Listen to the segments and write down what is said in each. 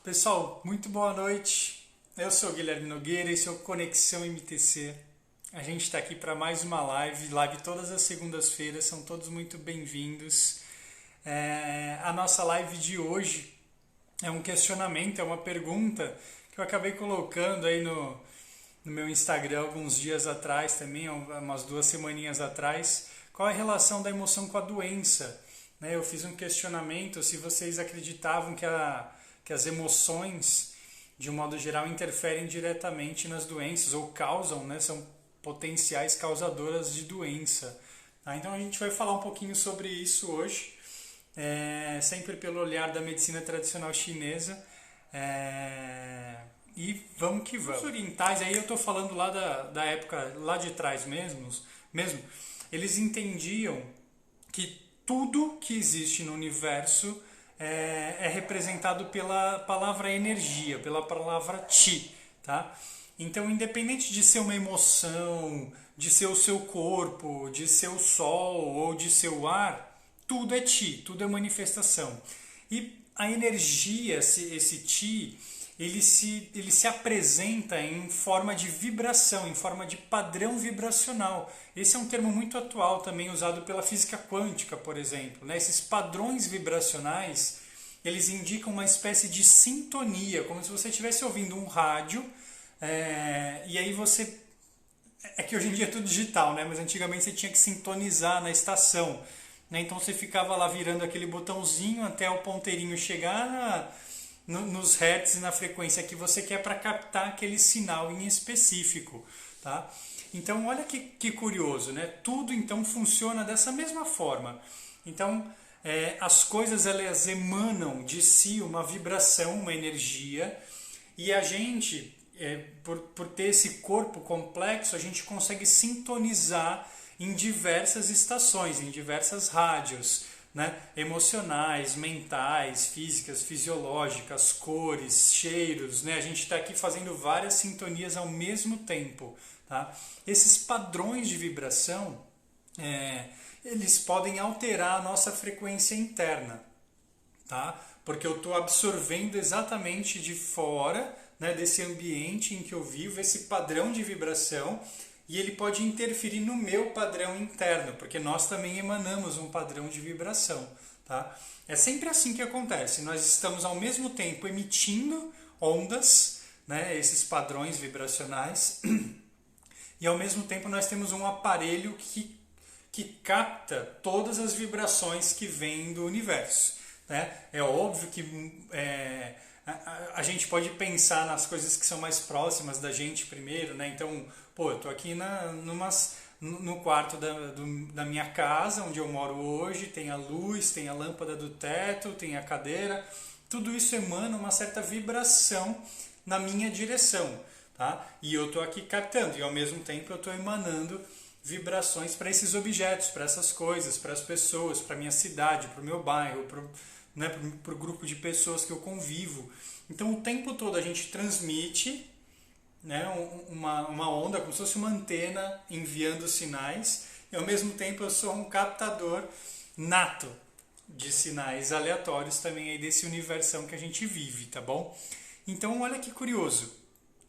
Pessoal, muito boa noite. Eu sou o Guilherme Nogueira, esse é o Conexão MTC. A gente está aqui para mais uma live todas as segundas-feiras, são todos muito bem-vindos. A nossa live de hoje é um questionamento, é uma pergunta que eu acabei colocando aí no meu Instagram alguns dias atrás também, umas 2 semaninhas atrás. Qual é a relação da emoção com a doença? Eu fiz um questionamento se vocês acreditavam que as emoções, de um modo geral, interferem diretamente nas doenças ou causam, são potenciais causadoras de doença. Então a gente vai falar um pouquinho sobre isso hoje, sempre pelo olhar da medicina tradicional chinesa. E vamos que vamos. Os orientais, aí eu estou falando lá da época lá de trás mesmo, eles entendiam que tudo que existe no universo é representado pela palavra energia, pela palavra chi, tá? Então, independente de ser uma emoção, de ser o seu corpo, de ser o sol ou de ser o ar, tudo é chi, tudo é manifestação. E a energia, esse chi, ele se apresenta em forma de vibração, em forma de padrão vibracional. Esse é um termo muito atual também usado pela física quântica, por exemplo. Esses padrões vibracionais, eles indicam uma espécie de sintonia, como se você estivesse ouvindo um rádio, e aí você... É que hoje em dia é tudo digital, mas antigamente você tinha que sintonizar na estação. Então você ficava lá virando aquele botãozinho até o ponteirinho chegar nos hertz e na frequência que você quer para captar aquele sinal em específico, tá? Então olha que curioso, Tudo então funciona dessa mesma forma. Então as coisas elas emanam de si uma vibração, uma energia, e a gente, por ter esse corpo complexo, a gente consegue sintonizar em diversas estações, em diversas rádios, emocionais, mentais, físicas, fisiológicas, cores, cheiros, A gente está aqui fazendo várias sintonias ao mesmo tempo, tá? Esses padrões de vibração, eles podem alterar a nossa frequência interna, tá? Porque eu estou absorvendo exatamente de fora, desse ambiente em que eu vivo, esse padrão de vibração, e ele pode interferir no meu padrão interno, porque nós também emanamos um padrão de vibração, tá? É sempre assim que acontece. Nós estamos ao mesmo tempo emitindo ondas, esses padrões vibracionais, e ao mesmo tempo nós temos um aparelho que capta todas as vibrações que vêm do universo. É óbvio que a gente pode pensar nas coisas que são mais próximas da gente primeiro, Então, eu estou aqui no quarto da minha casa, onde eu moro hoje, tem a luz, tem a lâmpada do teto, tem a cadeira, tudo isso emana uma certa vibração na minha direção, tá? E eu estou aqui captando, e ao mesmo tempo eu estou emanando vibrações para esses objetos, para essas coisas, para as pessoas, para a minha cidade, para o meu bairro, para o grupo de pessoas que eu convivo. Então o tempo todo a gente transmite uma onda, como se fosse uma antena enviando sinais, e ao mesmo tempo eu sou um captador nato de sinais aleatórios também aí desse universão que a gente vive, tá bom? Então olha que curioso,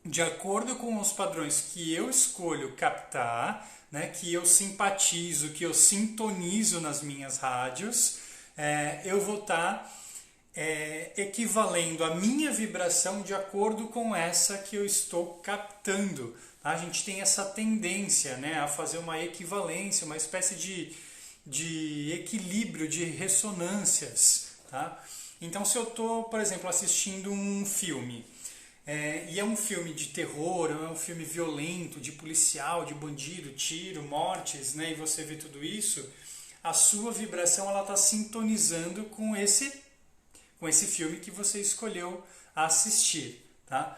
de acordo com os padrões que eu escolho captar, que eu simpatizo, que eu sintonizo nas minhas rádios, eu vou estar equivalendo a minha vibração de acordo com essa que eu estou captando. Tá? A gente tem essa tendência a fazer uma equivalência, uma espécie de equilíbrio de ressonâncias. Tá? Então, se eu estou, por exemplo, assistindo um filme, e é um filme de terror, é um filme violento, de policial, de bandido, tiro, mortes, e você vê tudo isso, a sua vibração está sintonizando com esse filme que você escolheu assistir, tá?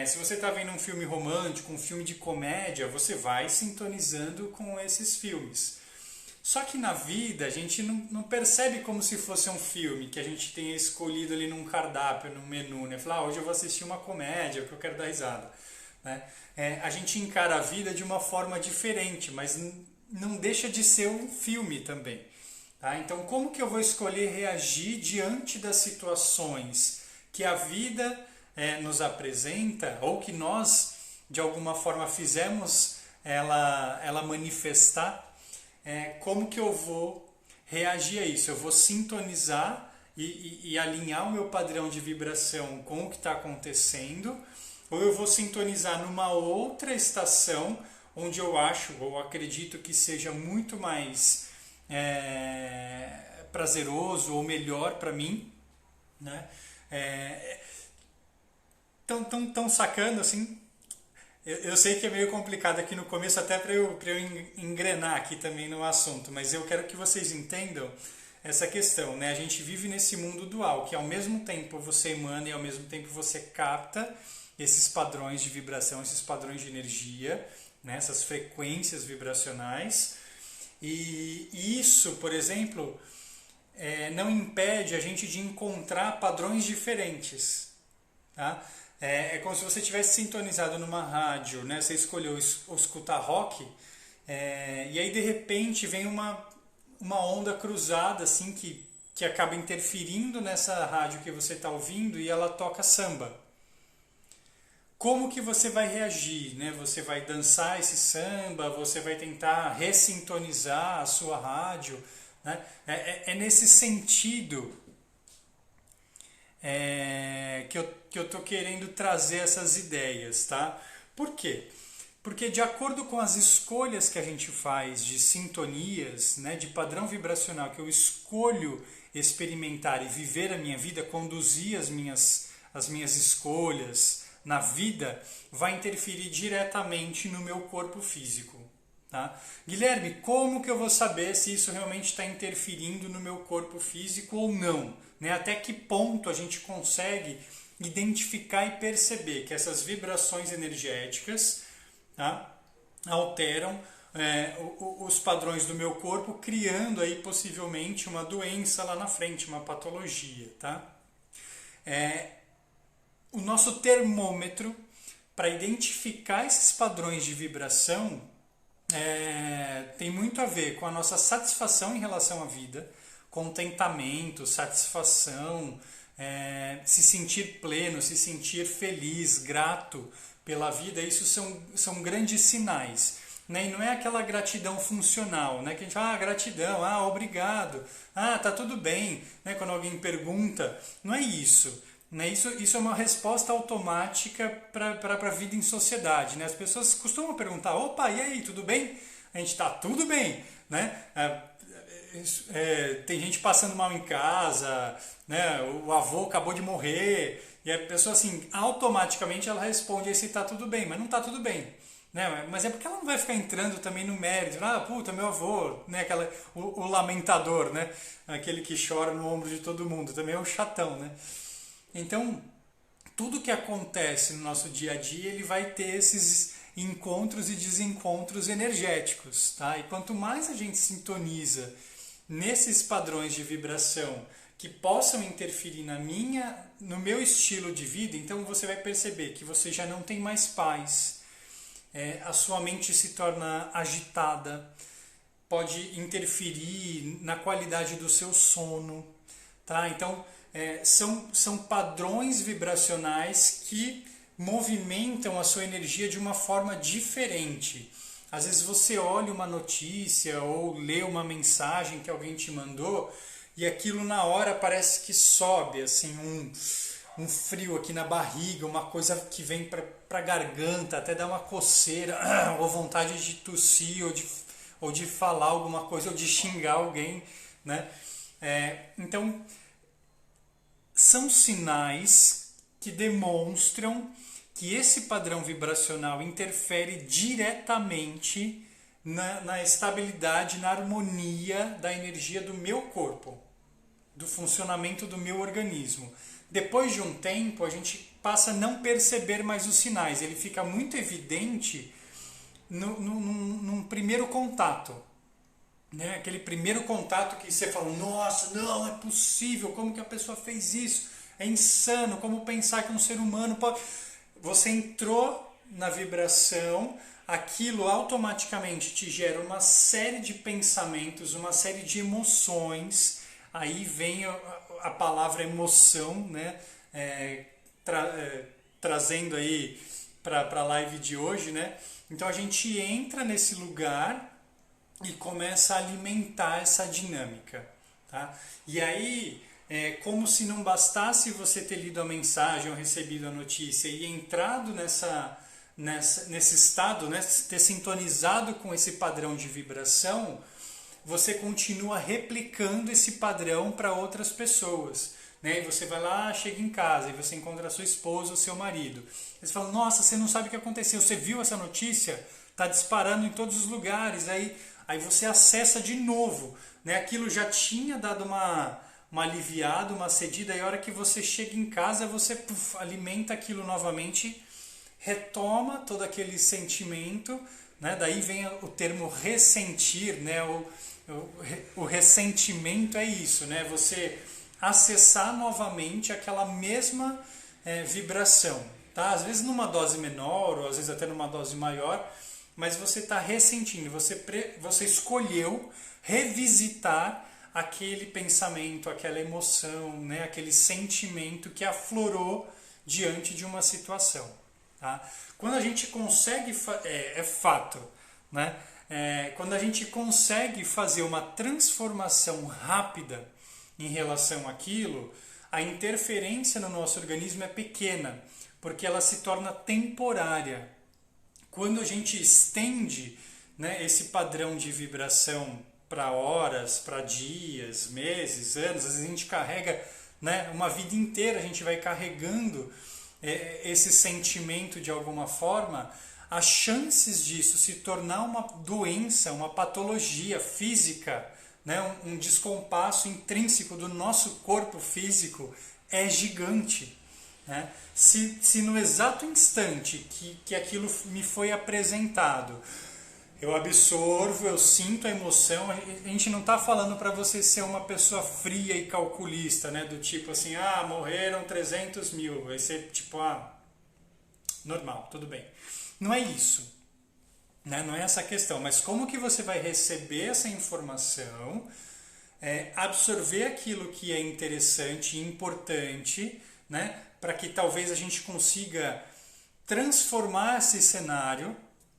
Se você está vendo um filme romântico, um filme de comédia, você vai sintonizando com esses filmes. Só que na vida a gente não percebe como se fosse um filme que a gente tenha escolhido ali num cardápio, num menu, Falar, hoje eu vou assistir uma comédia, porque eu quero dar risada. A gente encara a vida de uma forma diferente, mas não deixa de ser um filme também. Tá? Então, como que eu vou escolher reagir diante das situações que a vida nos apresenta, ou que nós, de alguma forma, fizemos ela manifestar, como que eu vou reagir a isso? Eu vou sintonizar e alinhar o meu padrão de vibração com o que está acontecendo, ou eu vou sintonizar numa outra estação onde eu acho ou acredito que seja muito mais prazeroso ou melhor para mim, né? Tão sacando assim. Eu sei que é meio complicado aqui no começo, até para eu engrenar aqui também no assunto, mas eu quero que vocês entendam essa questão, né? A gente vive nesse mundo dual, que ao mesmo tempo você emana e ao mesmo tempo você capta esses padrões de vibração, esses padrões de energia, né? Essas frequências vibracionais. E isso, por exemplo, não impede a gente de encontrar padrões diferentes, tá? É como se você tivesse sintonizado numa rádio, né? Você escolheu escutar rock, e aí de repente vem uma onda cruzada assim que acaba interferindo nessa rádio que você está ouvindo e ela toca samba. Como que você vai reagir, né? Você vai dançar esse samba, você vai tentar ressintonizar a sua rádio, né? É nesse sentido que eu estou querendo trazer essas ideias, tá? Por quê? Porque de acordo com as escolhas que a gente faz de sintonias, né, de padrão vibracional que eu escolho experimentar e viver a minha vida, conduzir as minhas escolhas na vida, vai interferir diretamente no meu corpo físico. Tá? Guilherme, como que eu vou saber se isso realmente está interferindo no meu corpo físico ou não? Né? Até que ponto a gente consegue identificar e perceber que essas vibrações energéticas, tá, alteram os padrões do meu corpo, criando aí possivelmente uma doença lá na frente, uma patologia. Tá? O nosso termômetro para identificar esses padrões de vibração tem muito a ver com a nossa satisfação em relação à vida, contentamento, satisfação, se sentir pleno, se sentir feliz, grato pela vida. Isso são grandes sinais. Né? E não é aquela gratidão funcional, né? Que a gente fala, gratidão, obrigado, tá tudo bem, né? Quando alguém pergunta, não é isso. Né? Isso é uma resposta automática para a vida em sociedade. Né? As pessoas costumam perguntar, opa, e aí, tudo bem? A gente está tudo bem. Né? Tem gente passando mal em casa, né? O avô acabou de morrer, e a pessoa assim, automaticamente ela responde se está tudo bem, mas não está tudo bem. Né? Mas é porque ela não vai ficar entrando também no mérito, puta, meu avô, né? o lamentador, né? Aquele que chora no ombro de todo mundo, também é um chatão, né? Então, tudo que acontece no nosso dia a dia, ele vai ter esses encontros e desencontros energéticos, tá? E quanto mais a gente sintoniza nesses padrões de vibração que possam interferir no meu estilo de vida, então você vai perceber que você já não tem mais paz, a sua mente se torna agitada, pode interferir na qualidade do seu sono, tá? Então, são padrões vibracionais que movimentam a sua energia de uma forma diferente. Às vezes você olha uma notícia ou lê uma mensagem que alguém te mandou e aquilo na hora parece que sobe, assim, um frio aqui na barriga, uma coisa que vem para a garganta, até dá uma coceira, ou vontade de tossir, ou de falar alguma coisa, ou de xingar alguém, né? Então, são sinais que demonstram que esse padrão vibracional interfere diretamente na estabilidade, na harmonia da energia do meu corpo, do funcionamento do meu organismo. Depois de um tempo, a gente passa a não perceber mais os sinais. Ele fica muito evidente num primeiro contato. Né? Aquele primeiro contato que você fala, nossa, não é possível, como que a pessoa fez isso? É insano, como pensar que um ser humano pode... Você entrou na vibração, aquilo automaticamente te gera uma série de pensamentos, uma série de emoções, aí vem a palavra emoção, né? é, trazendo aí para a live de hoje, né? Então a gente entra nesse lugar e começa a alimentar essa dinâmica, tá? E aí, como se não bastasse você ter lido a mensagem ou recebido a notícia e entrado nesse estado, né, ter sintonizado com esse padrão de vibração, você continua replicando esse padrão para outras pessoas. Né? E você vai lá, chega em casa e você encontra a sua esposa ou seu marido. Eles falam, nossa, você não sabe o que aconteceu, você viu essa notícia? Está disparando em todos os lugares. Aí você acessa de novo. Né? Aquilo já tinha dado uma aliviada, uma cedida, e a hora que você chega em casa, você alimenta aquilo novamente, retoma todo aquele sentimento, né? Daí vem o termo ressentir, né? O ressentimento é isso, né? Você acessar novamente aquela mesma vibração, tá? Às vezes numa dose menor, ou às vezes até numa dose maior, mas você está ressentindo, você escolheu revisitar aquele pensamento, aquela emoção, né? Aquele sentimento que aflorou diante de uma situação. Tá? Quando a gente consegue, é fato, né? Quando a gente consegue fazer uma transformação rápida em relação àquilo, a interferência no nosso organismo é pequena, porque ela se torna temporária. Quando a gente estende, né, esse padrão de vibração para horas, para dias, meses, anos, às vezes a gente carrega, né, uma vida inteira, a gente vai carregando esse sentimento de alguma forma, as chances disso se tornar uma doença, uma patologia física, né, um descompasso intrínseco do nosso corpo físico é gigante. Né? Se no exato instante que aquilo me foi apresentado, eu absorvo, eu sinto a emoção. A gente não está falando para você ser uma pessoa fria e calculista, né? Do tipo assim, morreram 300 mil. Vai ser tipo, normal, tudo bem. Não é isso, né? Não é essa a questão. Mas como que você vai receber essa informação, absorver aquilo que é interessante e importante, né? Para que talvez a gente consiga transformar esse cenário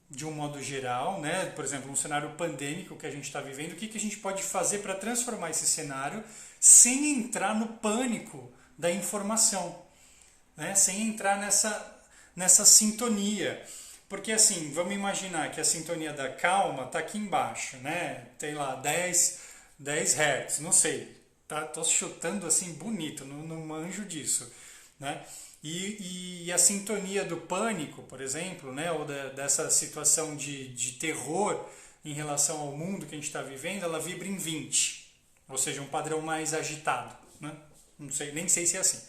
de um modo geral, né? Por exemplo, um cenário pandêmico que a gente está vivendo, o que a gente pode fazer para transformar esse cenário sem entrar no pânico da informação, né? Sem entrar nessa sintonia. Porque assim, vamos imaginar que a sintonia da calma está aqui embaixo, né? Tem lá 10 Hz, não sei, tá? Tô chutando assim bonito, não manjo disso, né? E a sintonia do pânico, por exemplo, né, ou dessa situação de terror em relação ao mundo que a gente está vivendo, ela vibra em 20, ou seja, um padrão mais agitado. Né? Não sei, nem sei se é assim,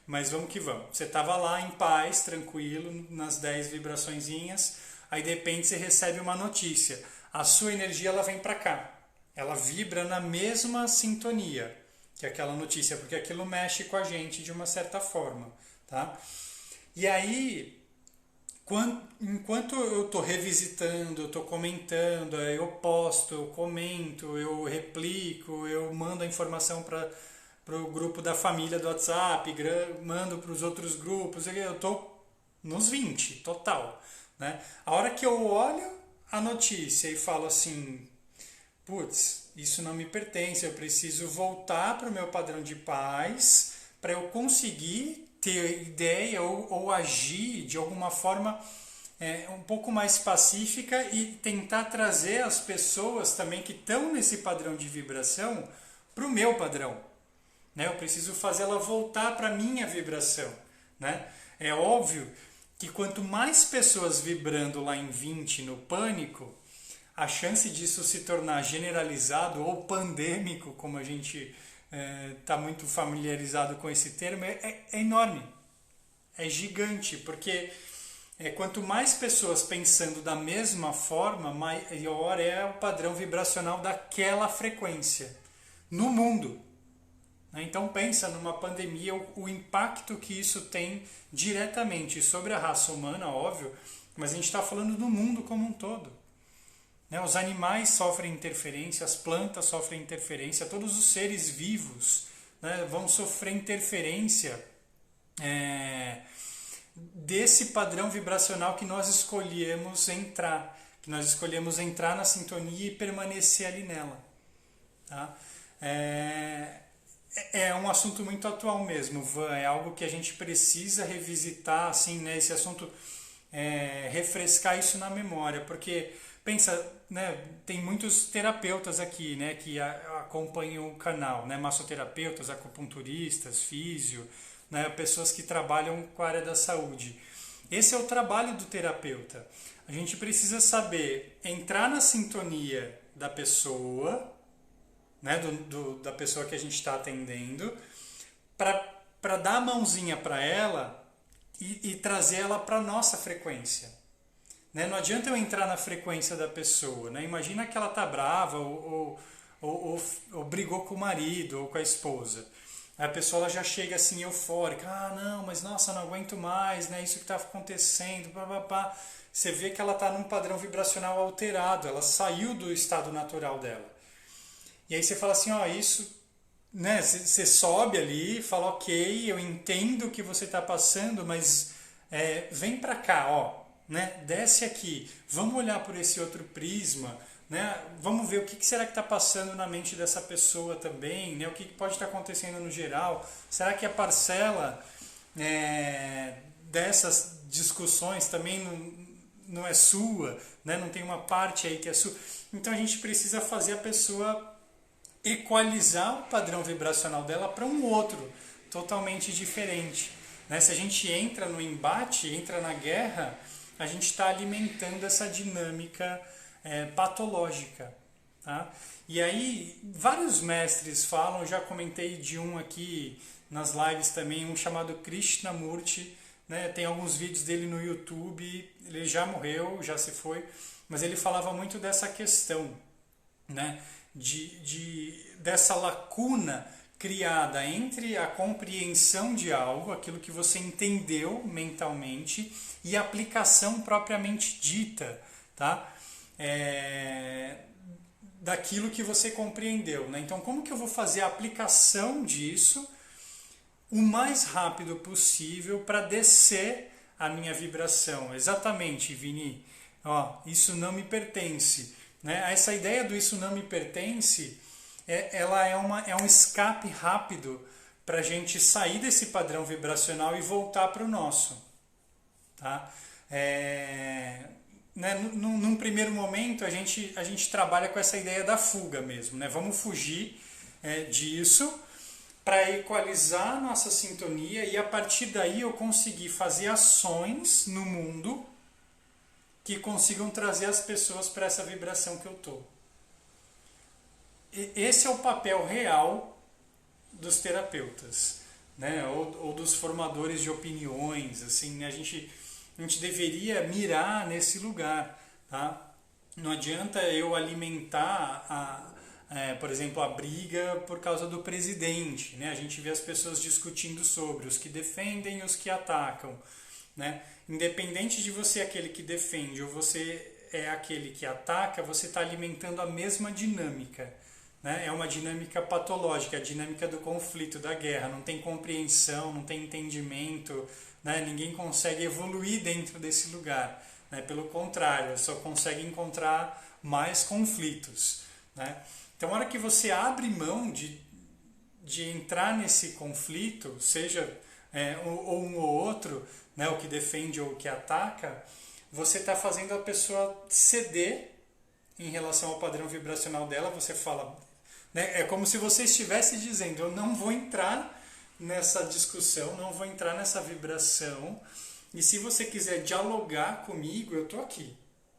mas vamos que vamos. Você estava lá em paz, tranquilo, nas 10 vibraçõezinhas, aí de repente você recebe uma notícia. A sua energia ela vem para cá, ela vibra na mesma sintonia que aquela notícia, porque aquilo mexe com a gente de uma certa forma. Tá? E aí, enquanto eu estou revisitando, eu estou comentando, eu posto, eu comento, eu replico, eu mando a informação para o grupo da família do WhatsApp, mando para os outros grupos, eu estou nos 20, total. Né? A hora que eu olho a notícia e falo assim, putz, isso não me pertence, eu preciso voltar para o meu padrão de paz para eu conseguir ter ideia ou agir de alguma forma um pouco mais pacífica e tentar trazer as pessoas também que estão nesse padrão de vibração para o meu padrão. Né? Eu preciso fazer ela voltar para a minha vibração. Né? É óbvio que quanto mais pessoas vibrando lá em 20 no pânico, a chance disso se tornar generalizado ou pandêmico, como a gente está muito familiarizado com esse termo, é enorme, é gigante, porque quanto mais pessoas pensando da mesma forma, maior é o padrão vibracional daquela frequência no mundo. Então pensa numa pandemia, o impacto que isso tem diretamente sobre a raça humana, óbvio, mas a gente está falando do mundo como um todo. Os animais sofrem interferência, as plantas sofrem interferência, todos os seres vivos, né, vão sofrer interferência é, desse padrão vibracional que nós escolhemos entrar na sintonia e permanecer ali nela. Tá? É um assunto muito atual mesmo, Van. É algo que a gente precisa revisitar, assim, né? Esse assunto, refrescar isso na memória, porque pensa, né? Tem muitos terapeutas aqui, né? Que acompanham o canal, né? Massoterapeutas, acupunturistas, físio, né? Pessoas que trabalham com a área da saúde. Esse é o trabalho do terapeuta. A gente precisa saber entrar na sintonia da pessoa, né, da pessoa que a gente está atendendo, para dar a mãozinha para ela e trazer ela para a nossa frequência. Né? Não adianta eu entrar na frequência da pessoa. Né? Imagina que ela está brava ou brigou com o marido ou com a esposa. A pessoa ela já chega assim eufórica, não, mas nossa, não aguento mais, né? Isso que está acontecendo, pá, pá, pá. Você vê que ela está num padrão vibracional alterado, ela saiu do estado natural dela. E aí você fala assim, isso, né? Você sobe ali, fala, ok, eu entendo o que você está passando, mas vem para cá, né? Desce aqui, vamos olhar por esse outro prisma, né? Vamos ver o que será que está passando na mente dessa pessoa também, né? O que pode estar acontecendo no geral. Será que a parcela dessas discussões também não é sua, né? Não tem uma parte aí que é sua. Então a gente precisa fazer a pessoa equalizar o padrão vibracional dela para um outro, totalmente diferente. Né? Se a gente entra no embate, entra na guerra, a gente está alimentando essa dinâmica patológica. Tá? E aí, vários mestres falam, já comentei de um aqui nas lives também, um chamado Krishnamurti, né? Tem alguns vídeos dele no YouTube, ele já morreu, já se foi, mas ele falava muito dessa questão, né? Dessa lacuna criada entre a compreensão de algo, aquilo que você entendeu mentalmente, e a aplicação propriamente dita, tá? Daquilo que você compreendeu. Né? Então, como que eu vou fazer a aplicação disso o mais rápido possível para descer a minha vibração? Exatamente, Vini. Isso não me pertence. Né? Essa ideia do isso não me pertence, ela é um escape rápido para a gente sair desse padrão vibracional e voltar para o nosso. Tá? Né, num primeiro momento a gente trabalha com essa ideia da fuga mesmo, né? Vamos fugir disso para equalizar a nossa sintonia e a partir daí eu conseguir fazer ações no mundo que consigam trazer as pessoas para essa vibração que eu tô. Esse é o papel real dos terapeutas, né? Ou dos formadores de opiniões, assim, né? A gente deveria mirar nesse lugar, tá? Não adianta eu alimentar, por exemplo, a briga por causa do presidente, né? A gente vê as pessoas discutindo sobre os que defendem e os que atacam, né? Independente de você aquele que defende ou você é aquele que ataca, você está alimentando a mesma dinâmica. Né? É uma dinâmica patológica, a dinâmica do conflito, da guerra. Não tem compreensão, não tem entendimento, né? Ninguém consegue evoluir dentro desse lugar. Né? Pelo contrário, só consegue encontrar mais conflitos. Né? Então, a hora que você abre mão de entrar nesse conflito, seja ou um ou outro, né? O que defende ou o que ataca, você está fazendo a pessoa ceder em relação ao padrão vibracional dela. Você fala, né? É como se você estivesse dizendo, eu não vou entrar nessa discussão, não vou entrar nessa vibração, e se você quiser dialogar comigo, eu estou aqui,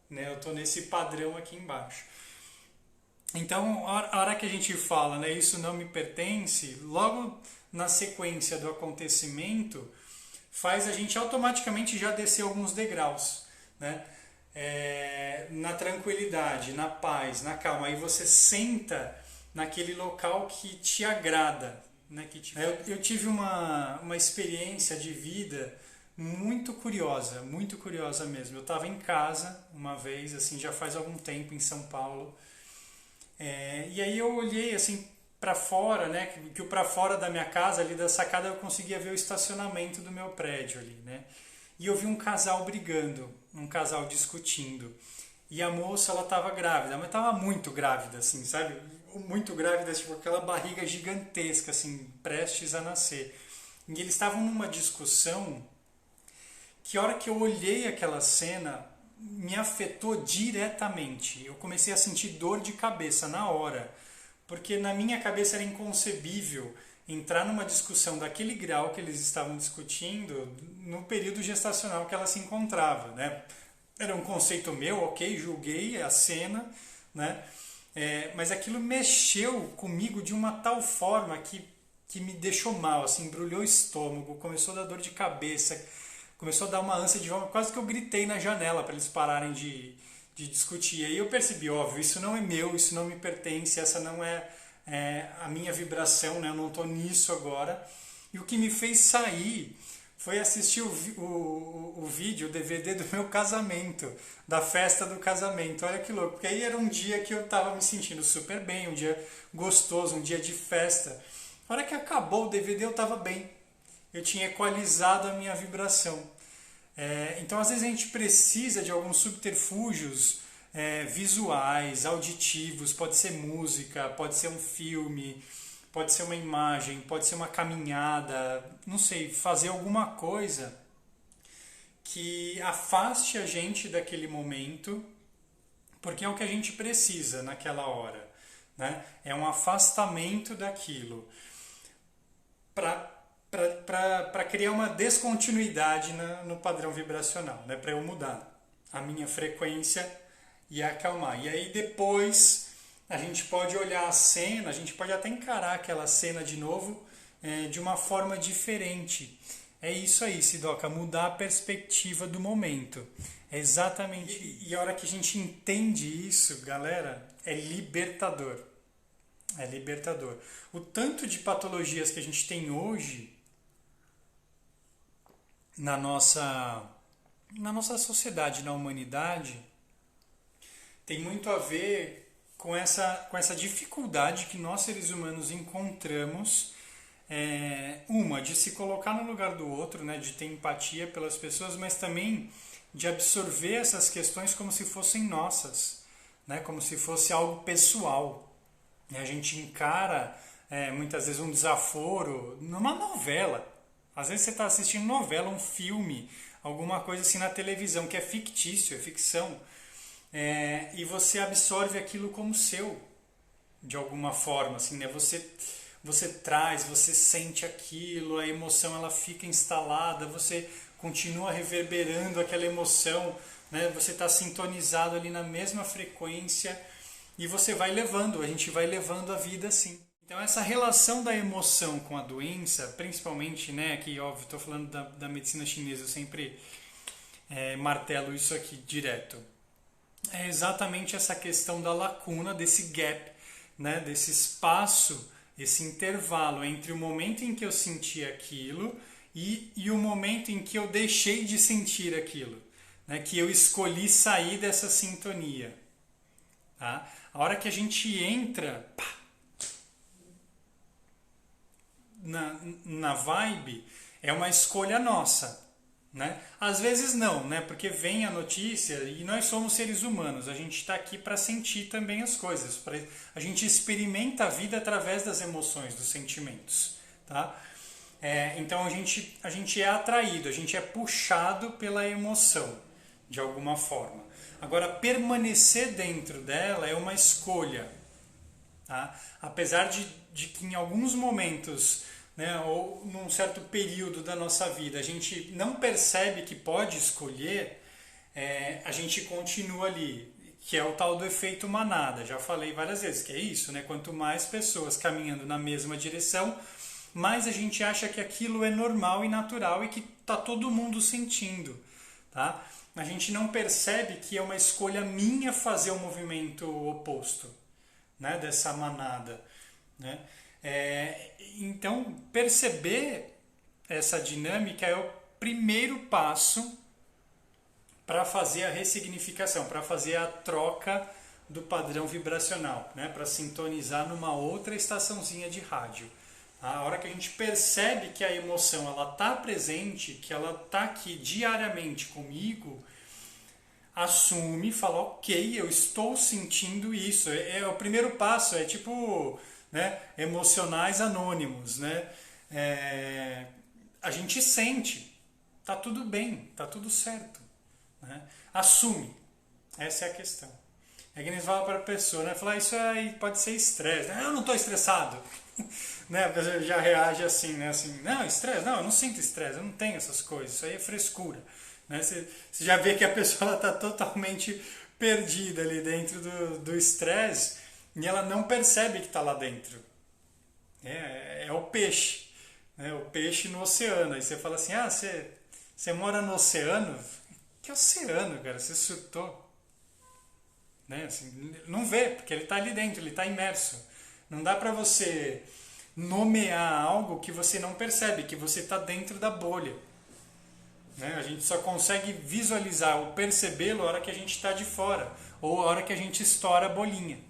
né? Eu estou nesse padrão aqui embaixo. Então, a hora que a gente fala, né, isso não me pertence, logo na sequência do acontecimento, faz a gente automaticamente já descer alguns degraus, né? Na tranquilidade, na paz, na calma. Aí você senta naquele local que te agrada. Né? Eu tive uma experiência de vida muito curiosa mesmo. Eu estava em casa uma vez, assim, já faz algum tempo em São Paulo, e aí eu olhei assim para fora, né? Que o para fora da minha casa, ali da sacada, eu conseguia ver o estacionamento do meu prédio ali, né? E eu vi um casal brigando, um casal discutindo. E a moça, ela estava grávida, mas estava muito grávida, assim, sabe? Muito grávida, tipo aquela barriga gigantesca, assim, prestes a nascer. E eles estavam numa discussão que a hora que eu olhei aquela cena, me afetou diretamente. Eu comecei a sentir dor de cabeça na hora, porque na minha cabeça era inconcebível entrar numa discussão daquele grau que eles estavam discutindo no período gestacional que ela se encontrava, né? Era um conceito meu, ok, julguei a cena, né? Mas aquilo mexeu comigo de uma tal forma que me deixou mal, assim, embrulhou o estômago, começou a dar dor de cabeça, começou a dar uma ânsia de vômito, quase que eu gritei na janela para eles pararem de discutir. E aí eu percebi, óbvio, isso não é meu, isso não me pertence, essa não é a minha vibração, né? Eu não estou nisso agora. E o que me fez sair foi assistir o vídeo, o DVD do meu casamento, da festa do casamento. Olha que louco, porque aí era um dia que eu estava me sentindo super bem, um dia gostoso, um dia de festa. Na hora que acabou o DVD eu estava bem, eu tinha equalizado a minha vibração. Então, às vezes, a gente precisa de alguns subterfúgios visuais, auditivos, pode ser música, pode ser um filme, pode ser uma imagem, pode ser uma caminhada, não sei, fazer alguma coisa que afaste a gente daquele momento, porque é o que a gente precisa naquela hora, né? É um afastamento daquilo para criar uma descontinuidade no padrão vibracional, né? Para eu mudar a minha frequência e acalmar. E aí depois a gente pode olhar a cena, a gente pode até encarar aquela cena de novo de uma forma diferente. É isso aí, Sidoca, mudar a perspectiva do momento. É exatamente. E a hora que a gente entende isso, galera, é libertador. É libertador. O tanto de patologias que a gente tem hoje na nossa sociedade, na humanidade, tem muito a ver com essa dificuldade que nós seres humanos encontramos, uma, de se colocar no lugar do outro, né, de ter empatia pelas pessoas, mas também de absorver essas questões como se fossem nossas, né, como se fosse algo pessoal. A gente encara muitas vezes um desaforo numa novela. Às vezes você está assistindo novela, um filme, alguma coisa assim na televisão que é fictício, é ficção, e você absorve aquilo como seu, de alguma forma, assim, né? Você traz, você sente aquilo, a emoção ela fica instalada, você continua reverberando aquela emoção, né? Você está sintonizado ali na mesma frequência e você vai levando, a gente vai levando a vida assim. Então essa relação da emoção com a doença, principalmente, né, que óbvio, estou falando da medicina chinesa, eu sempre martelo isso aqui direto. É exatamente essa questão da lacuna, desse gap, né, desse espaço, esse intervalo entre o momento em que eu senti aquilo e o momento em que eu deixei de sentir aquilo, né, que eu escolhi sair dessa sintonia. Tá? A hora que a gente entra na vibe, é uma escolha nossa. Né? Às vezes não, né? Porque vem a notícia e nós somos seres humanos, a gente está aqui para sentir também as coisas, a gente experimenta a vida através das emoções, dos sentimentos. Tá? Então a gente é atraído, a gente é puxado pela emoção, de alguma forma. Agora, permanecer dentro dela é uma escolha. Tá? Apesar de que em alguns momentos, né, ou num certo período da nossa vida, a gente não percebe que pode escolher, a gente continua ali, que é o tal do efeito manada. Já falei várias vezes que é isso, né? Quanto mais pessoas caminhando na mesma direção, mais a gente acha que aquilo é normal e natural e que está todo mundo sentindo. Tá? A gente não percebe que é uma escolha minha fazer o movimento oposto, né, dessa manada, né? Então, perceber essa dinâmica é o primeiro passo para fazer a ressignificação, para fazer a troca do padrão vibracional, né, para sintonizar numa outra estaçãozinha de rádio. A hora que a gente percebe que a emoção ela está presente, que ela está aqui diariamente comigo, assume, fala, ok, eu estou sentindo isso. O primeiro passo, é tipo, né, emocionais anônimos, né? A gente sente, tá tudo bem, tá tudo certo, né? Assume, essa é a questão. É que eles falam para a pessoa, né? Falar isso aí pode ser estresse. Né? Eu não estou estressado. Né? A pessoa já reage assim, né? Assim, não, estresse, não, eu não sinto estresse, eu não tenho essas coisas, isso aí é frescura. Né? Você já vê que a pessoa está totalmente perdida ali dentro do estresse e ela não percebe que está lá dentro. É o peixe, né? O peixe no oceano. Aí você fala assim, você mora no oceano? Que oceano, cara? Você surtou. Né? Assim, não vê, porque ele está ali dentro, ele está imerso. Não dá para você nomear algo que você não percebe, que você está dentro da bolha. Né? A gente só consegue visualizar ou percebê-lo a hora que a gente está de fora, ou a hora que a gente estoura a bolinha.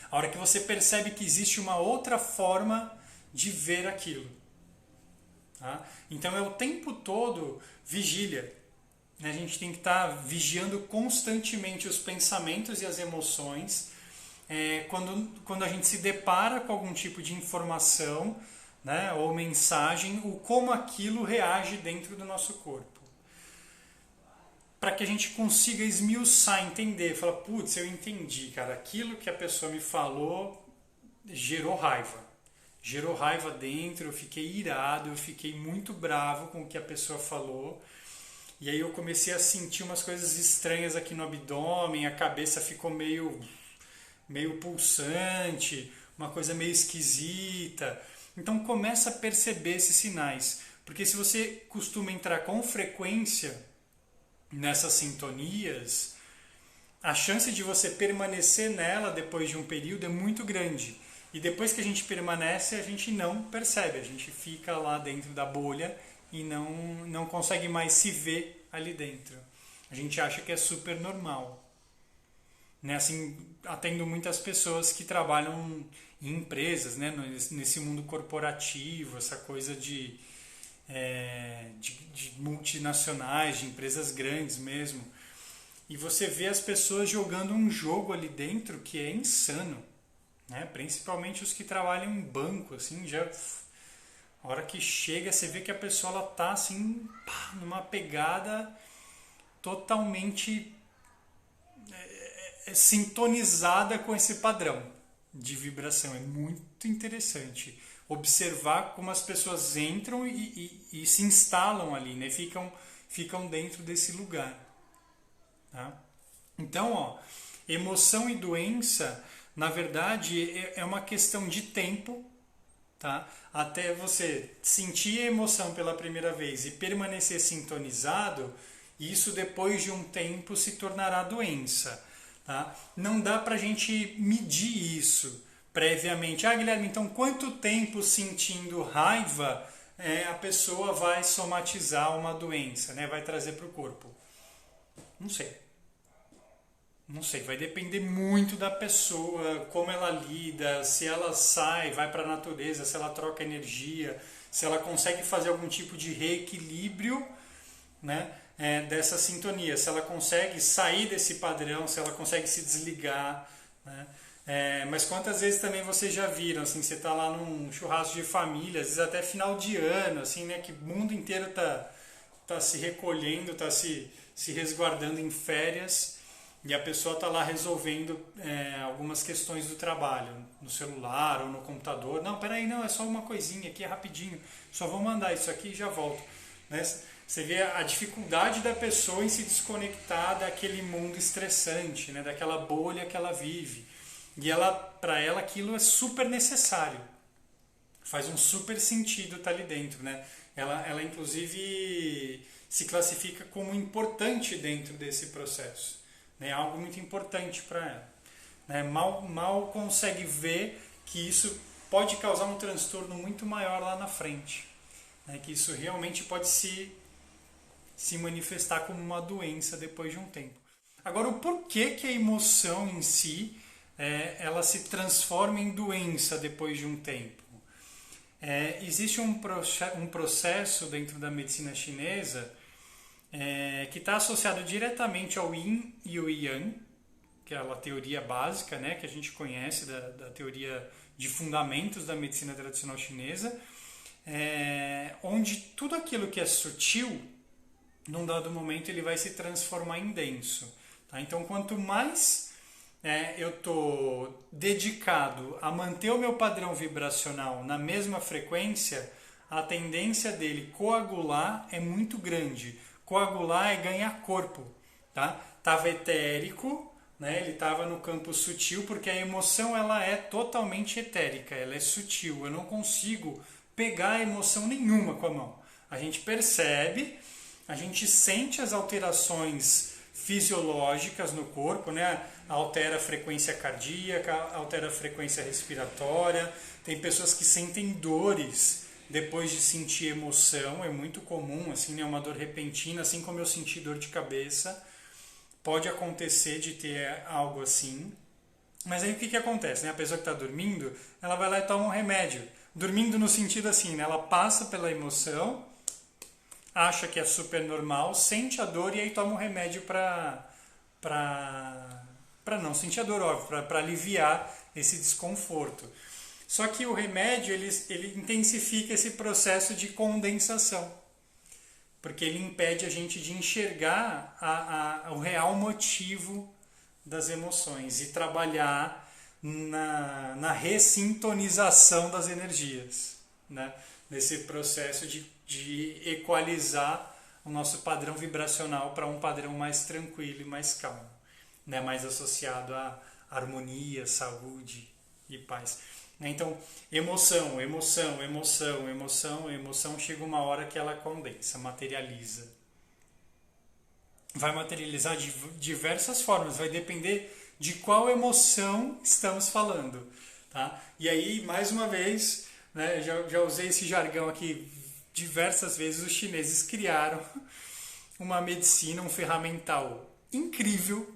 A hora que você percebe que existe uma outra forma de ver aquilo. Tá? Então é o tempo todo vigília. A gente tem que estar vigiando constantemente os pensamentos e as emoções quando a gente se depara com algum tipo de informação, né, ou mensagem, o como aquilo reage dentro do nosso corpo. Para que a gente consiga esmiuçar, entender, falar, putz, eu entendi, cara, aquilo que a pessoa me falou gerou raiva. Gerou raiva dentro, eu fiquei irado, eu fiquei muito bravo com o que a pessoa falou. E aí eu comecei a sentir umas coisas estranhas aqui no abdômen, a cabeça ficou meio pulsante, uma coisa meio esquisita. Então começa a perceber esses sinais. Porque se você costuma entrar com frequência nessas sintonias, a chance de você permanecer nela depois de um período é muito grande. E depois que a gente permanece, a gente não percebe, a gente fica lá dentro da bolha e não consegue mais se ver ali dentro. A gente acha que é super normal. Né? Assim, atendo muitas pessoas que trabalham em empresas, né? Nesse mundo corporativo, essa coisa de multinacionais, de empresas grandes mesmo. E você vê as pessoas jogando um jogo ali dentro que é insano. Né? Principalmente os que trabalham em banco, assim, já a hora que chega você vê que a pessoa ela tá assim, numa pegada totalmente sintonizada com esse padrão de vibração. É muito interessante observar como as pessoas entram e se instalam ali, né? Ficam dentro desse lugar. Tá? Então, emoção e doença, na verdade, é uma questão de tempo, tá? Até você sentir a emoção pela primeira vez e permanecer sintonizado, isso depois de um tempo se tornará doença. Tá? Não dá pra gente medir isso previamente. Guilherme, então quanto tempo sentindo raiva a pessoa vai somatizar uma doença, né? Vai trazer para o corpo? Não sei. Não sei, vai depender muito da pessoa, como ela lida, se ela sai, vai para a natureza, se ela troca energia, se ela consegue fazer algum tipo de reequilíbrio, né, dessa sintonia, se ela consegue sair desse padrão, se ela consegue se desligar. Né? Mas quantas vezes também vocês já viram, assim, você está lá num churrasco de família, às vezes até final de ano, assim, né, que o mundo inteiro tá se recolhendo, está se resguardando em férias, e a pessoa está lá resolvendo algumas questões do trabalho, no celular ou no computador. Não, peraí, não, é só uma coisinha aqui, é rapidinho, só vou mandar isso aqui e já volto. Né? Você vê a dificuldade da pessoa em se desconectar daquele mundo estressante, né? Daquela bolha que ela vive. E para ela aquilo é super necessário. Faz um super sentido estar ali dentro. Né? Ela inclusive se classifica como importante dentro desse processo. É algo muito importante para ela. Né? Mal consegue ver que isso pode causar um transtorno muito maior lá na frente. Né? Que isso realmente pode se manifestar como uma doença depois de um tempo. Agora, o porquê que a emoção em si ela se transforma em doença depois de um tempo? Existe um processo dentro da medicina chinesa que está associado diretamente ao Yin e o Yang, que é a teoria básica, né, que a gente conhece da teoria de fundamentos da medicina tradicional chinesa, onde tudo aquilo que é sutil, num dado momento, ele vai se transformar em denso. Tá? Então, quanto mais eu estou dedicado a manter o meu padrão vibracional na mesma frequência, a tendência dele coagular é muito grande. Coagular é ganhar corpo. Tá? Tava etérico, né? Ele estava no campo sutil, porque a emoção ela é totalmente etérica, ela é sutil. Eu não consigo pegar emoção nenhuma com a mão. A gente percebe, a gente sente as alterações fisiológicas no corpo, né? Altera a frequência cardíaca, altera a frequência respiratória. Tem pessoas que sentem dores depois de sentir emoção, é muito comum, assim, né? Uma dor repentina, assim como eu senti dor de cabeça. Pode acontecer de ter algo assim. Mas aí o que acontece? Né? A pessoa que está dormindo, ela vai lá e toma um remédio. Dormindo no sentido assim, né? Ela passa pela emoção, acha que é super normal, sente a dor e aí toma um remédio para não sentir a dor, óbvio, para aliviar esse desconforto. Só que o remédio ele intensifica esse processo de condensação, porque ele impede a gente de enxergar o real motivo das emoções e trabalhar na ressintonização das energias, né? Nesse processo de equalizar o nosso padrão vibracional para um padrão mais tranquilo e mais calmo, né? Mais associado a harmonia, saúde e paz. Então, emoção, chega uma hora que ela condensa, materializa. Vai materializar de diversas formas, vai depender de qual emoção estamos falando. Tá? E aí, mais uma vez, né, já usei esse jargão aqui diversas vezes, os chineses criaram uma medicina, um ferramental incrível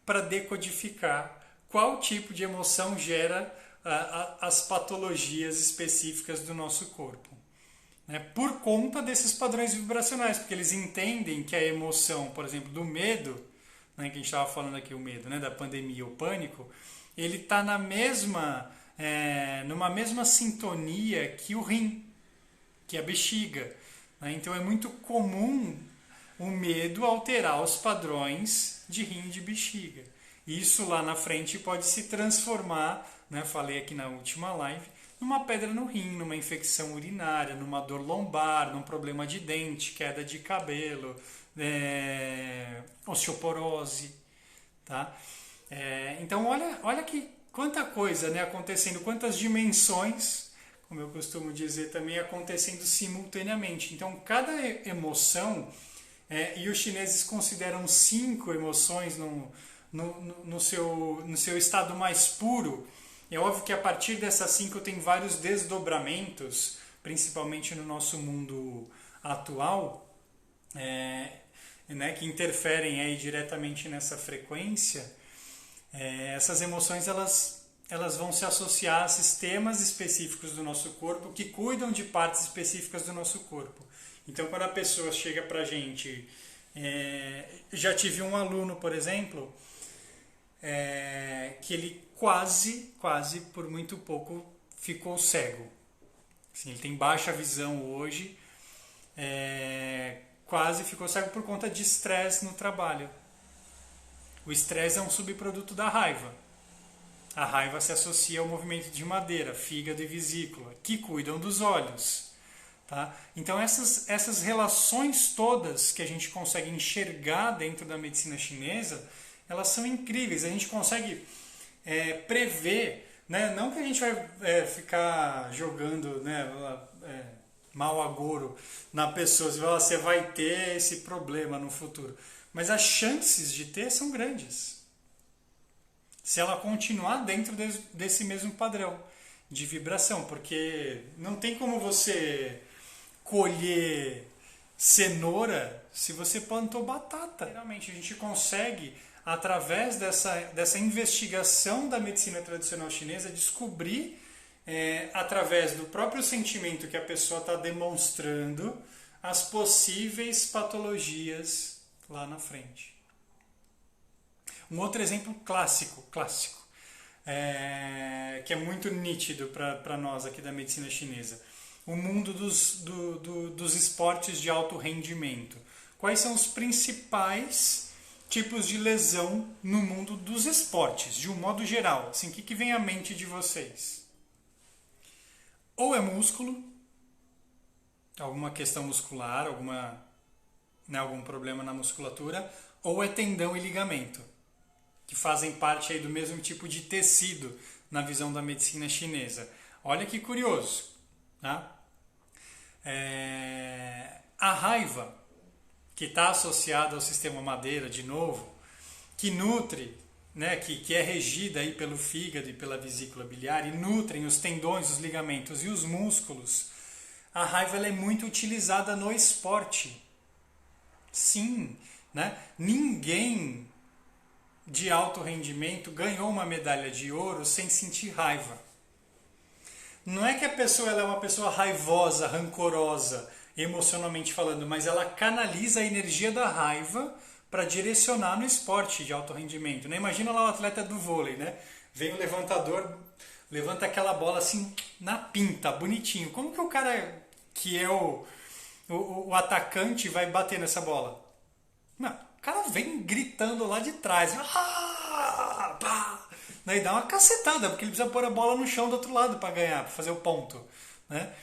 para decodificar qual tipo de emoção gera as patologias específicas do nosso corpo. Né? Por conta desses padrões vibracionais, porque eles entendem que a emoção, por exemplo, do medo, né, que a gente estava falando aqui, o medo, né, da pandemia, o pânico, ele está numa mesma sintonia que o rim, que a bexiga. Né? Então é muito comum o medo alterar os padrões de rim e de bexiga. Isso lá na frente pode se transformar, né, falei aqui na última live, numa pedra no rim, numa infecção urinária, numa dor lombar, num problema de dente, queda de cabelo, osteoporose. Tá? Então olha que quanta coisa, né, acontecendo, quantas dimensões, como eu costumo dizer também, acontecendo simultaneamente. Então cada emoção, e os chineses consideram 5 emoções no seu estado mais puro. É óbvio que a partir dessas 5 tem vários desdobramentos, principalmente no nosso mundo atual, né, que interferem aí diretamente nessa frequência. Essas emoções elas vão se associar a sistemas específicos do nosso corpo que cuidam de partes específicas do nosso corpo. Então, quando a pessoa chega pra gente... já tive um aluno, por exemplo, que ele quase, por muito pouco, ficou cego. Assim, ele tem baixa visão hoje, quase ficou cego por conta de estresse no trabalho. O estresse é um subproduto da raiva. A raiva se associa ao movimento de madeira, fígado e vesícula, que cuidam dos olhos. Tá? Então essas relações todas que a gente consegue enxergar dentro da medicina chinesa, elas são incríveis. A gente consegue prever, né? Não que a gente vai ficar jogando, né, mau agouro na pessoa, você vai ter esse problema no futuro. Mas as chances de ter são grandes. Se ela continuar dentro desse mesmo padrão de vibração, porque não tem como você colher cenoura se você plantou batata. Realmente a gente consegue através dessa investigação da medicina tradicional chinesa, descobrir, através do próprio sentimento que a pessoa está demonstrando, as possíveis patologias lá na frente. Um outro exemplo clássico, que é muito nítido para nós aqui da medicina chinesa. O mundo dos esportes de alto rendimento. Quais são os principais tipos de lesão no mundo dos esportes, de um modo geral? Assim, o que vem à mente de vocês? Ou é músculo, alguma questão muscular, algum problema na musculatura, ou é tendão e ligamento, que fazem parte aí do mesmo tipo de tecido na visão da medicina chinesa. Olha que curioso. Tá? A raiva, que está associada ao sistema madeira, de novo, que nutre, né, que é regida aí pelo fígado e pela vesícula biliar, e nutrem os tendões, os ligamentos e os músculos, a raiva ela é muito utilizada no esporte. Sim, né? Ninguém de alto rendimento ganhou uma medalha de ouro sem sentir raiva. Não é que a pessoa ela é uma pessoa raivosa, rancorosa, emocionalmente falando, mas ela canaliza a energia da raiva para direcionar no esporte de alto rendimento. Né? Imagina lá o atleta do vôlei, né? Vem o levantador, levanta aquela bola assim na pinta, bonitinho. Como que o cara que é o atacante vai bater nessa bola? Não, o cara vem gritando lá de trás. Ah, pá! E dá uma cacetada, porque ele precisa pôr a bola no chão do outro lado para ganhar, para fazer o ponto. Né?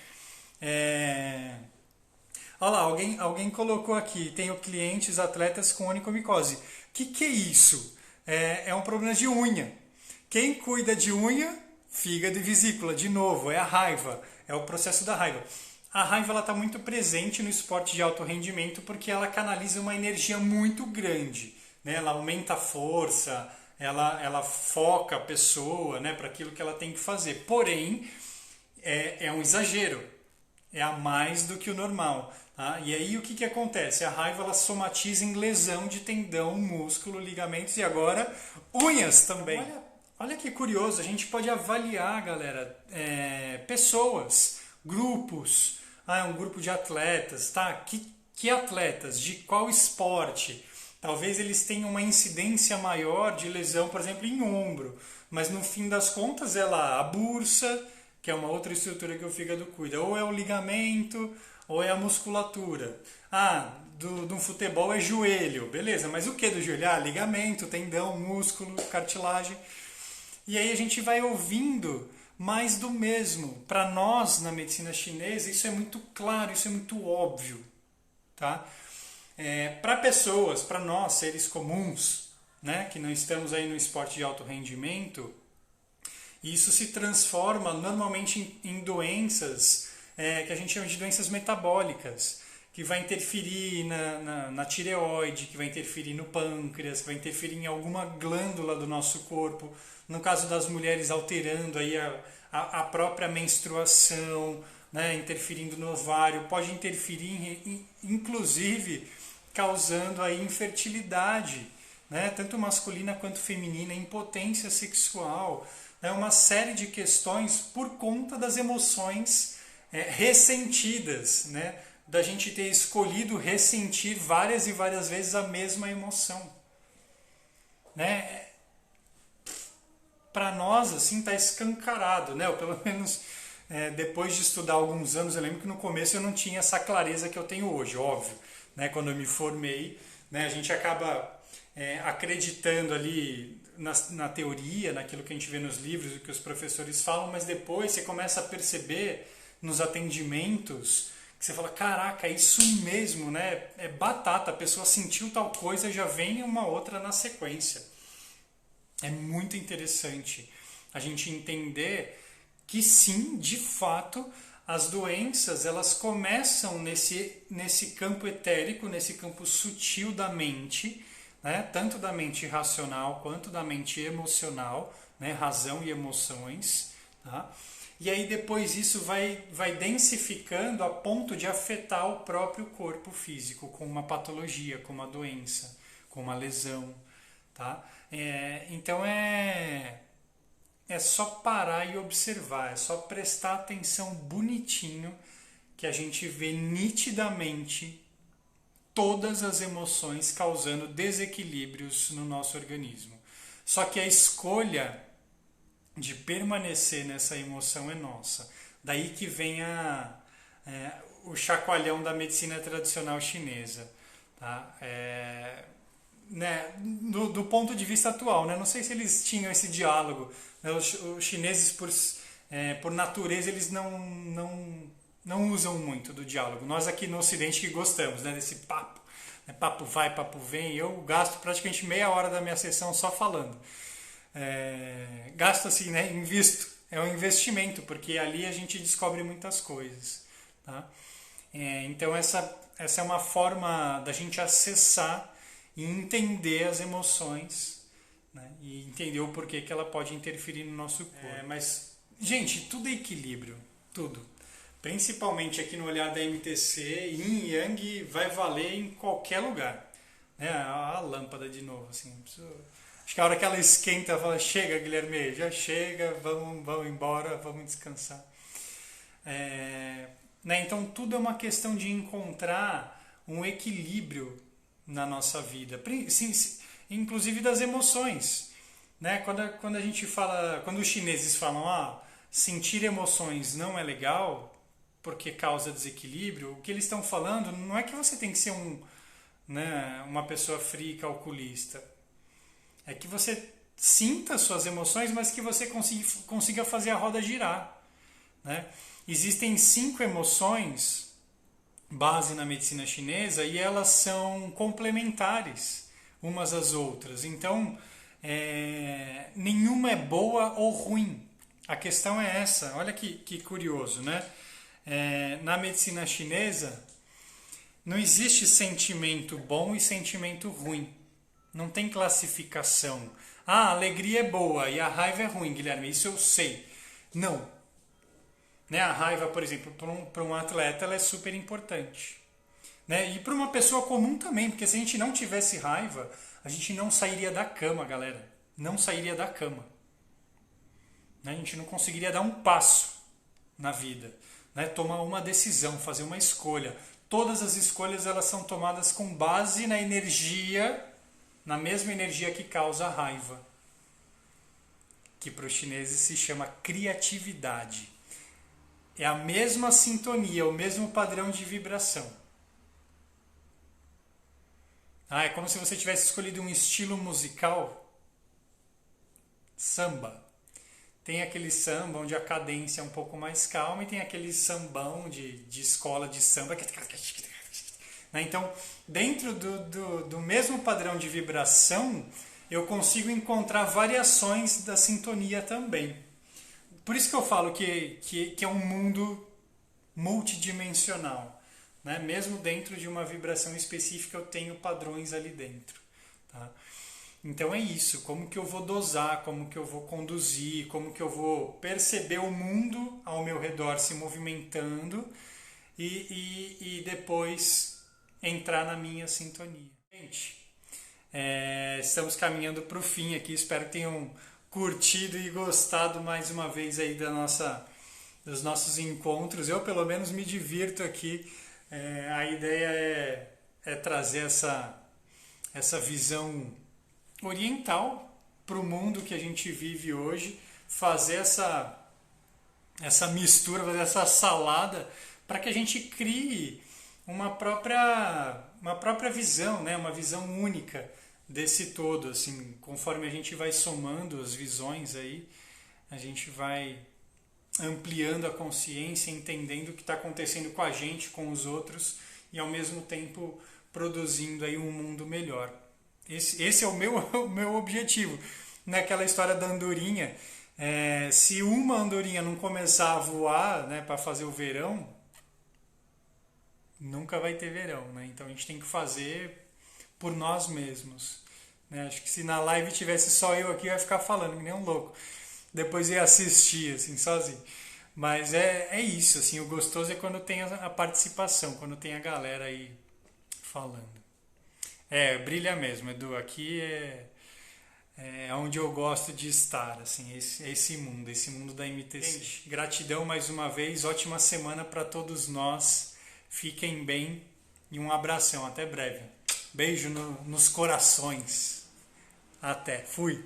Olha lá, alguém colocou aqui, tenho clientes, atletas com onychomicose. O que é isso? É um problema de unha. Quem cuida de unha, fígado e vesícula, de novo, é a raiva, é o processo da raiva. A raiva está muito presente no esporte de alto rendimento porque ela canaliza uma energia muito grande. Né? Ela aumenta a força, ela foca a pessoa, né, para aquilo que ela tem que fazer. Porém, é um exagero. É a mais do que o normal. Tá? E aí o que acontece? A raiva ela somatiza em lesão de tendão, músculo, ligamentos e agora unhas também. Olha que curioso, a gente pode avaliar, galera, pessoas, grupos, um grupo de atletas, tá? Que atletas? De qual esporte? Talvez eles tenham uma incidência maior de lesão, por exemplo, em ombro, mas no fim das contas é lá a bursa, que é uma outra estrutura que o fígado cuida, ou é o ligamento, ou é a musculatura. Do futebol é joelho, beleza, mas o que do joelho? Ligamento, tendão, músculo, cartilagem. E aí a gente vai ouvindo mais do mesmo. Para nós, na medicina chinesa, isso é muito claro, isso é muito óbvio. Tá? Para pessoas, para nós, seres comuns, né, que não estamos aí no esporte de alto rendimento, isso se transforma normalmente em doenças que a gente chama de doenças metabólicas, que vai interferir na tireoide, que vai interferir no pâncreas, que vai interferir em alguma glândula do nosso corpo. No caso das mulheres, alterando aí a própria menstruação, né, interferindo no ovário, pode interferir, inclusive, causando aí infertilidade, né, tanto masculina quanto feminina, impotência sexual, né, uma série de questões por conta das emoções ressentidas, né, da gente ter escolhido ressentir várias e várias vezes a mesma emoção. Né? Para nós, assim, está escancarado, né? Ou pelo menos depois de estudar alguns anos, eu lembro que no começo eu não tinha essa clareza que eu tenho hoje, óbvio. Né? Quando eu me formei, né, a gente acaba acreditando ali na teoria, naquilo que a gente vê nos livros, o que os professores falam, mas depois você começa a perceber nos atendimentos que você fala, caraca, é isso mesmo, né? É batata, a pessoa sentiu tal coisa, já vem uma outra na sequência. É muito interessante a gente entender que sim, de fato, as doenças elas começam nesse campo etérico, nesse campo sutil da mente, né? Tanto da mente racional quanto da mente emocional, né? Razão e emoções, tá? E aí depois isso vai densificando a ponto de afetar o próprio corpo físico com uma patologia, com uma doença, com uma lesão. tá? Então é só parar e observar, é só prestar atenção bonitinho que a gente vê nitidamente todas as emoções causando desequilíbrios no nosso organismo. Só que a escolha de permanecer nessa emoção é nossa. Daí que vem o chacoalhão da medicina tradicional chinesa. Tá? Né, do ponto de vista atual, né? Não sei se eles tinham esse diálogo. Né? Os chineses, por natureza, eles não usam muito do diálogo. Nós aqui no Ocidente que gostamos, né, desse papo. Né? Papo vai, papo vem. Eu gasto praticamente meia hora da minha sessão só falando. Gasto assim, né? Invisto. É um investimento, porque ali a gente descobre muitas coisas. Tá? Então essa é uma forma da gente acessar e entender as emoções, né? E entender o porquê que ela pode interferir no nosso corpo. Mas, gente, tudo é equilíbrio. Tudo. Principalmente aqui no olhar da MTC, Yin e Yang vai valer em qualquer lugar. Né? A lâmpada de novo, assim. Acho que a hora que ela esquenta, fala, chega, Guilherme, já chega, vamos embora, vamos descansar. Né? Então tudo é uma questão de encontrar um equilíbrio na nossa vida, inclusive das emoções. Né? Quando a gente fala, quando os chineses falam, sentir emoções não é legal porque causa desequilíbrio, o que eles estão falando não é que você tem que ser uma pessoa fria e calculista. É que você sinta suas emoções, mas que você consiga fazer a roda girar. Né? Existem 5 emoções base na medicina chinesa e elas são complementares umas às outras. Então, nenhuma é boa ou ruim. A questão é essa. Olha que curioso, né? Na medicina chinesa, não existe sentimento bom e sentimento ruim. Não tem classificação. A alegria é boa e a raiva é ruim, Guilherme. Isso eu sei. Não. Né? A raiva, por exemplo, para um atleta, ela é super importante. Né? E para uma pessoa comum também, porque se a gente não tivesse raiva, a gente não sairia da cama, galera. Não sairia da cama. Né? A gente não conseguiria dar um passo na vida. Né? Tomar uma decisão, fazer uma escolha. Todas as escolhas elas são tomadas com base na energia, na mesma energia que causa a raiva, que para os chineses se chama criatividade. É a mesma sintonia, o mesmo padrão de vibração. É como se você tivesse escolhido um estilo musical, samba. Tem aquele samba onde a cadência é um pouco mais calma e tem aquele sambão de escola de samba que... Então, dentro do mesmo padrão de vibração, eu consigo encontrar variações da sintonia também. Por isso que eu falo que é um mundo multidimensional. Né? Mesmo dentro de uma vibração específica, eu tenho padrões ali dentro. Tá? Então é isso, como que eu vou dosar, como que eu vou conduzir, como que eu vou perceber o mundo ao meu redor se movimentando e depois entrar na minha sintonia. Gente, estamos caminhando para o fim aqui, espero que tenham curtido e gostado mais uma vez aí dos nossos encontros. Eu pelo menos me divirto aqui, a ideia é trazer essa visão oriental para o mundo que a gente vive hoje, fazer essa mistura, fazer essa salada para que a gente crie uma própria visão, né? Uma visão única desse todo, assim, conforme a gente vai somando as visões aí, a gente vai ampliando a consciência, entendendo o que está acontecendo com a gente, com os outros e ao mesmo tempo produzindo aí um mundo melhor. Esse é o meu objetivo. Naquela história da andorinha, se uma andorinha não começar a voar, né, para fazer o verão, nunca vai ter verão, né? Então a gente tem que fazer por nós mesmos. Né? Acho que se na live tivesse só eu aqui, eu ia ficar falando que nem um louco. Depois ia assistir, assim, sozinho. Mas é isso, assim, o gostoso é quando tem a participação, quando tem a galera aí falando. Brilha mesmo, Edu. Aqui é onde eu gosto de estar, assim, esse mundo da MTC. Gente, gratidão mais uma vez, ótima semana para todos nós, fiquem bem e um abração, até breve. Beijo nos corações, até, fui!